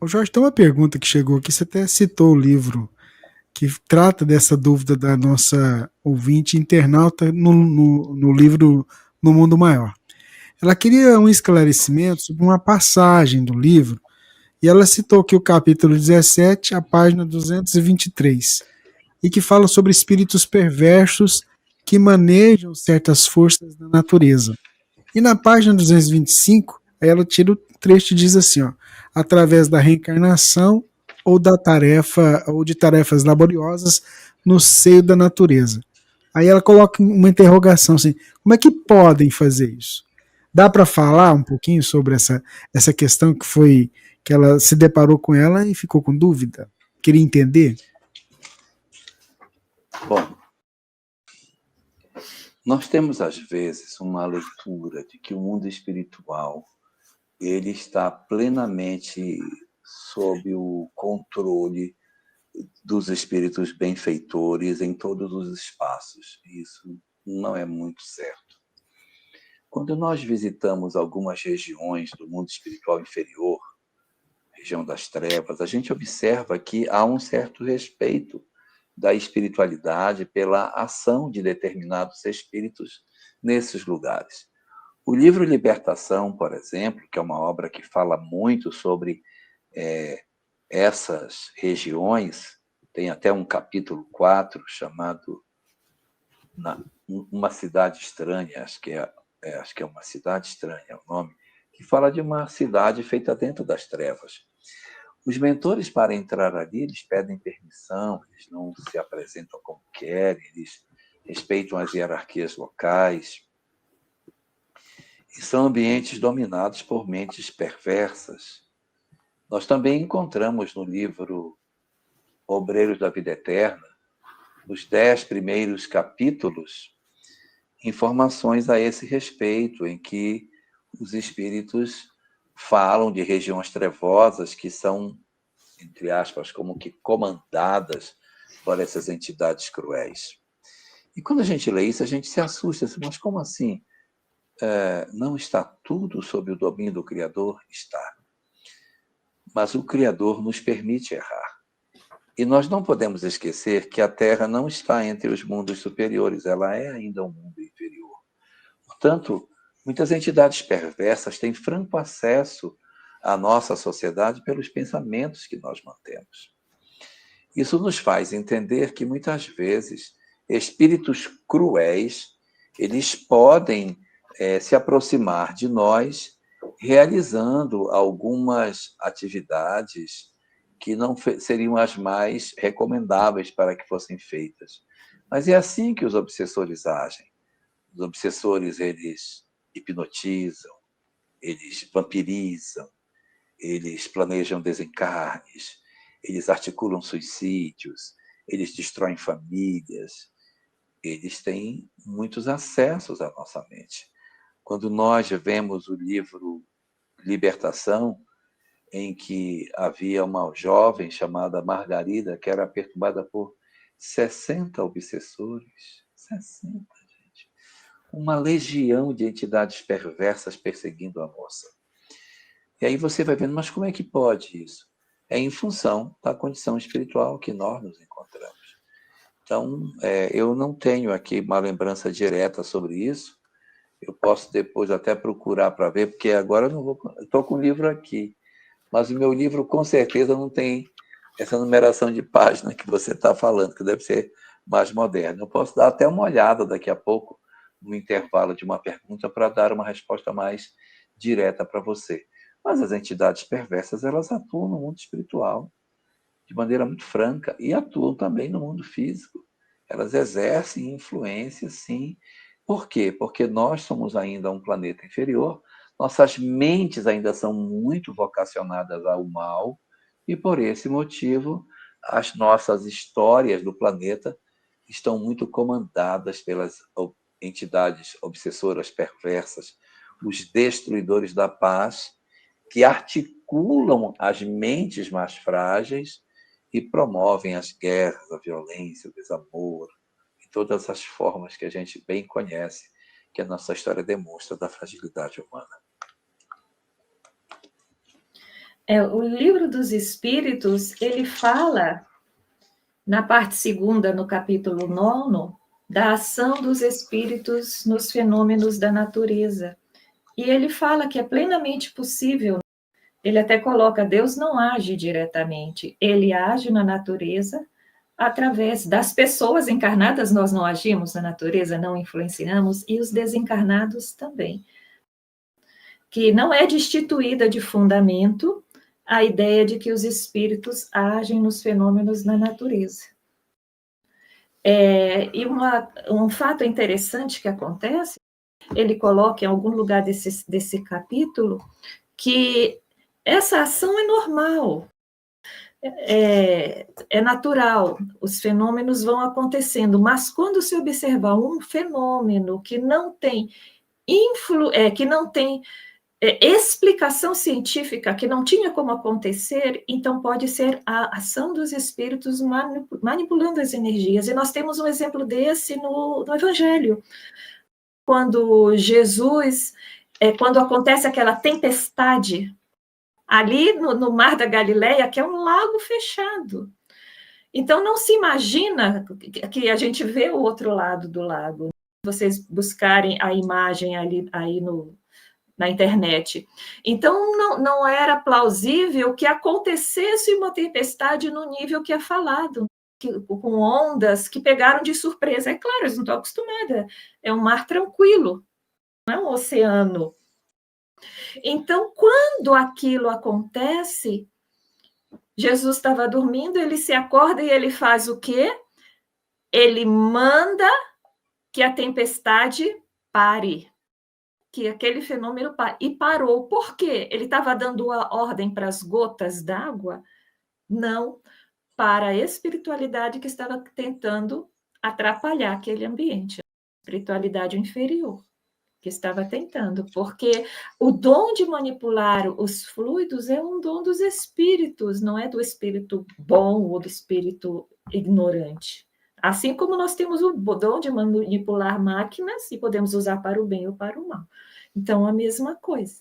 Ô Jorge, tem uma pergunta que chegou aqui, você até citou o livro que trata dessa dúvida da nossa ouvinte internauta no livro No Mundo Maior. Ela queria um esclarecimento sobre uma passagem do livro, e ela citou que o capítulo 17, a página 223, e que fala sobre espíritos perversos que manejam certas forças da natureza. E na página 225, ela tira o trecho e diz assim, ó, através da reencarnação ou da tarefa ou de tarefas laboriosas no seio da natureza. Aí ela coloca uma interrogação assim, como é que podem fazer isso? Dá para falar um pouquinho sobre essa questão que ela se deparou com ela e ficou com dúvida? Queria entender? Bom, nós temos às vezes uma leitura de que o mundo espiritual ele está plenamente sob o controle dos espíritos benfeitores em todos os espaços. Isso não é muito certo. Quando nós visitamos algumas regiões do mundo espiritual inferior, região das trevas, a gente observa que há um certo respeito da espiritualidade pela ação de determinados espíritos nesses lugares. O livro Libertação, por exemplo, que é uma obra que fala muito sobre essas regiões, tem até um capítulo 4 chamado Uma Cidade Estranha, acho que é Uma Cidade Estranha, é o nome, que fala de uma cidade feita dentro das trevas. Os mentores, para entrar ali, eles pedem permissão, eles não se apresentam como querem, eles respeitam as hierarquias locais. E são ambientes dominados por mentes perversas. Nós também encontramos no livro Obreiros da Vida Eterna, nos 10 primeiros capítulos, informações a esse respeito, em que os espíritos falam de regiões trevosas que são, entre aspas, como que comandadas por essas entidades cruéis. E quando a gente lê isso, a gente se assusta, mas como assim? Não está tudo sob o domínio do Criador? Está. Mas o Criador nos permite errar. E nós não podemos esquecer que a Terra não está entre os mundos superiores, ela é ainda um mundo inferior. Portanto, muitas entidades perversas têm franco acesso à nossa sociedade pelos pensamentos que nós mantemos. Isso nos faz entender que muitas vezes espíritos cruéis eles podem se aproximar de nós realizando algumas atividades que não seriam as mais recomendáveis para que fossem feitas. Mas é assim que os obsessores agem. Os obsessores, eles hipnotizam, eles vampirizam, eles planejam desencarnes, eles articulam suicídios, eles destroem famílias, eles têm muitos acessos à nossa mente. Quando nós vemos o livro Libertação, em que havia uma jovem chamada Margarida, que era perturbada por 60 obsessores. 60, gente. Uma legião de entidades perversas perseguindo a moça. E aí você vai vendo, mas como é que pode isso? É em função da condição espiritual que nós nos encontramos. Então, eu não tenho aqui uma lembrança direta sobre isso. Eu posso depois até procurar para ver, porque agora eu não vou. Estou com o livro aqui, mas o meu livro com certeza não tem essa numeração de página que você está falando, que deve ser mais moderna. Eu posso dar até uma olhada daqui a pouco, no intervalo de uma pergunta, para dar uma resposta mais direta para você. Mas as entidades perversas, elas atuam no mundo espiritual de maneira muito franca e atuam também no mundo físico. Elas exercem influência, sim. Por quê? Porque nós somos ainda um planeta inferior, nossas mentes ainda são muito vocacionadas ao mal, e por esse motivo, as nossas histórias do planeta estão muito comandadas pelas entidades obsessoras perversas, os destruidores da paz, que articulam as mentes mais frágeis e promovem as guerras, a violência, o desamor, e todas as formas que a gente bem conhece, que a nossa história demonstra da fragilidade humana. O Livro dos Espíritos, ele fala, na parte segunda, no capítulo 9, da ação dos espíritos nos fenômenos da natureza. E ele fala que é plenamente possível. Ele até coloca, Deus não age diretamente, ele age na natureza através das pessoas encarnadas, nós não agimos na natureza, não influenciamos, e os desencarnados também. Que não é destituída de fundamento a ideia de que os espíritos agem nos fenômenos da natureza. E um fato interessante que acontece, ele coloca em algum lugar desse capítulo, que essa ação é normal, é natural, os fenômenos vão acontecendo, mas quando se observar um fenômeno que não tem explicação científica, que não tinha como acontecer, então pode ser a ação dos espíritos manipulando as energias. E nós temos um exemplo desse no Evangelho. Quando Jesus, quando acontece aquela tempestade, ali no Mar da Galileia, que é um lago fechado. Então, não se imagina que a gente vê o outro lado do lago. Vocês buscarem a imagem aí na internet. Então, não era plausível que acontecesse uma tempestade no nível que é falado, com ondas que pegaram de surpresa. É claro, eles não estão acostumados. É um mar tranquilo, não é um oceano. Então, quando aquilo acontece, Jesus estava dormindo, ele se acorda e ele faz o quê? Ele manda que a tempestade pare, que aquele fenômeno pare. E parou. Por quê? Ele estava dando a ordem para as gotas d'água? Não, para a espiritualidade que estava tentando atrapalhar aquele ambiente, a espiritualidade inferior que estava tentando, porque o dom de manipular os fluidos é um dom dos espíritos, não é do espírito bom ou do espírito ignorante. Assim como nós temos o dom de manipular máquinas e podemos usar para o bem ou para o mal. Então, a mesma coisa.